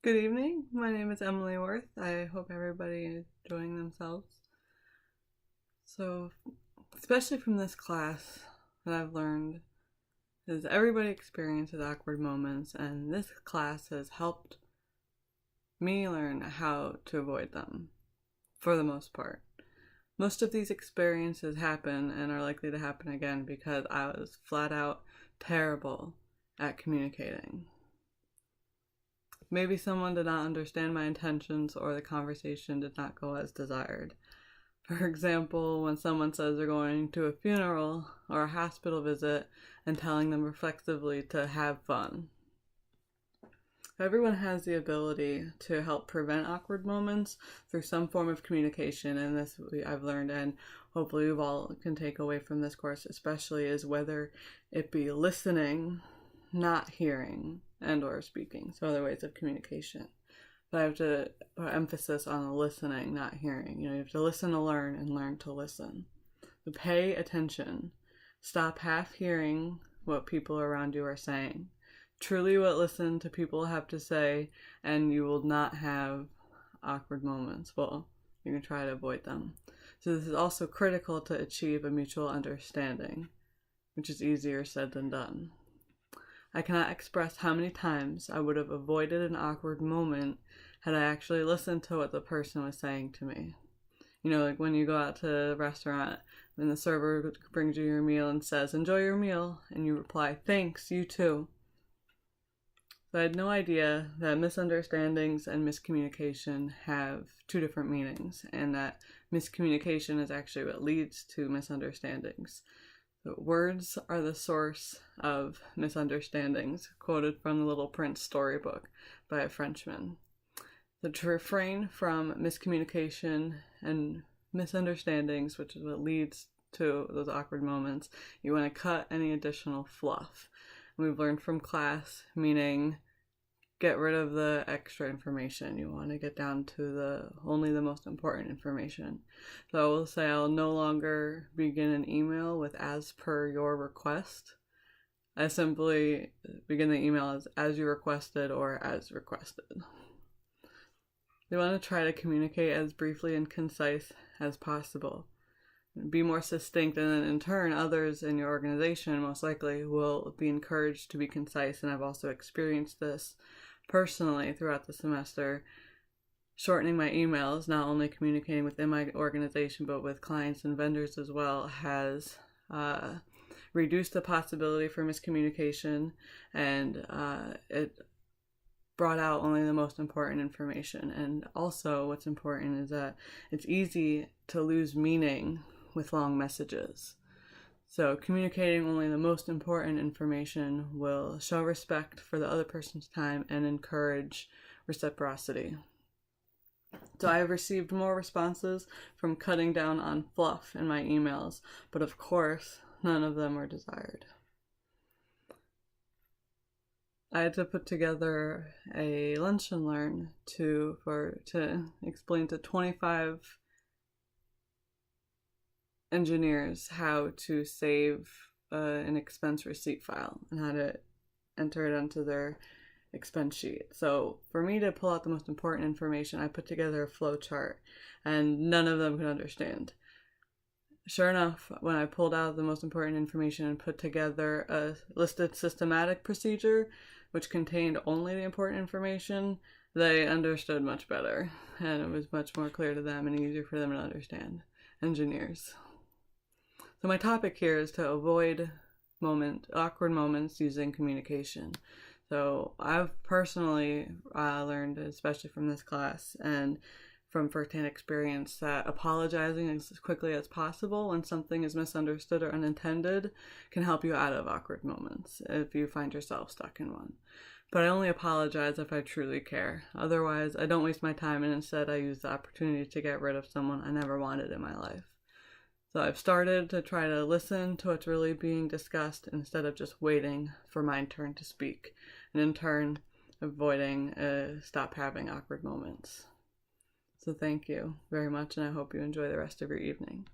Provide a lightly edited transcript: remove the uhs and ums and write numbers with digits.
Good evening. My name is EWorth. I hope everybody is enjoying themselves. So, especially from this class, that I've learned is everybody experiences awkward moments, and this class has helped me learn how to avoid them, for the most part. Most of these experiences happen and are likely to happen again because I was flat out terrible at communicating. Maybe someone did not understand my intentions or the conversation did not go as desired. For example, when someone says they're going to a funeral or a hospital visit and telling them reflexively to have fun. Everyone has the ability to help prevent awkward moments through some form of communication, and this I've learned, and hopefully you all can take away from this course especially, is whether it be listening, not hearing, and or speaking, so other ways of communication. But I have to put emphasis on the listening, not hearing. You have to listen to learn and learn to listen. So pay attention. Stop half hearing what people around you are saying. Truly listen to people have to say, and you will not have awkward moments. Well, you can try to avoid them. So this is also critical to achieve a mutual understanding, which is easier said than done. I cannot express how many times I would have avoided an awkward moment had I actually listened to what the person was saying to me. Like when you go out to a restaurant and the server brings you your meal and says, "Enjoy your meal," and you reply, "Thanks, you too." So I had no idea that misunderstandings and miscommunication have two different meanings, and that miscommunication is actually what leads to misunderstandings. Words are the source of misunderstandings, quoted from the Little Prince storybook by a Frenchman. So to refrain from miscommunication and misunderstandings, which is what leads to those awkward moments, you want to cut any additional fluff. We've learned from class, meaning get rid of the extra information. You want to get down to only the most important information. So I will say I'll no longer begin an email with "as per your request." I simply begin the email as you requested or "as requested." You want to try to communicate as briefly and concise as possible. Be more succinct, and then in turn others in your organization most likely will be encouraged to be concise, and I've also experienced this personally throughout the semester. Shortening my emails, not only communicating within my organization but with clients and vendors as well, has reduced the possibility for miscommunication, and it brought out only the most important information. And also what's important is that it's easy to lose meaning with long messages. So communicating only the most important information will show respect for the other person's time and encourage reciprocity. So I have received more responses from cutting down on fluff in my emails, but of course, none of them were desired. I had to put together a lunch and learn to explain to 25 engineers how to save an expense receipt file and how to enter it onto their expense sheet. So for me to pull out the most important information, I put together a flow chart, and none of them could understand. Sure enough, when I pulled out the most important information and put together a listed systematic procedure which contained only the important information, they understood much better, and it was much more clear to them and easier for them to understand. Engineers. So my topic here is to avoid awkward moments using communication. So I've personally learned, especially from this class and from firsthand experience, that apologizing as quickly as possible when something is misunderstood or unintended can help you out of awkward moments if you find yourself stuck in one. But I only apologize if I truly care. Otherwise, I don't waste my time, and instead I use the opportunity to get rid of someone I never wanted in my life. So I've started to try to listen to what's really being discussed instead of just waiting for my turn to speak, and in turn avoiding stop having awkward moments. So thank you very much, and I hope you enjoy the rest of your evening.